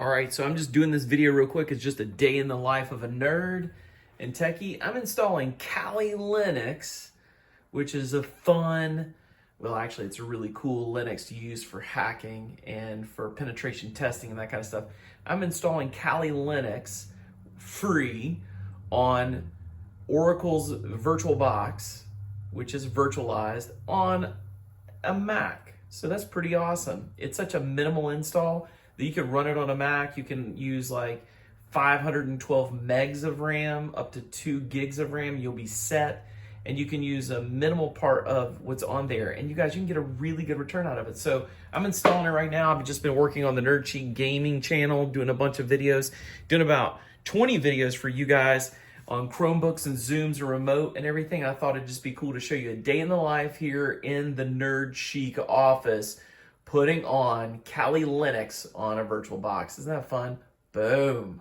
All right, so I'm just doing this video real quick. It's just a day in the life of a nerd and techie. I'm installing Kali Linux, which is a fun, well, actually, it's a really cool Linux to use for hacking and for penetration testing and that kind of stuff. I'm installing Kali Linux free on Oracle's VirtualBox, which is virtualized on a Mac. So that's pretty awesome. It's such a minimal install that you can run it on a Mac. You can use like 512 megs of RAM up to 2 gigs of RAM. You'll be set, and you can use a minimal part of what's on there. And you guys, you can get a really good return out of it. So I'm installing it right now. I've just been working on the Nerd Cheat Gaming channel, doing a bunch of videos, doing about 20 videos for you guys on Chromebooks and Zooms and remote and everything. I thought it'd just be cool to show you a day in the life here in the Nerd Chic office, putting on Kali Linux on a VirtualBox. Isn't that fun? Boom.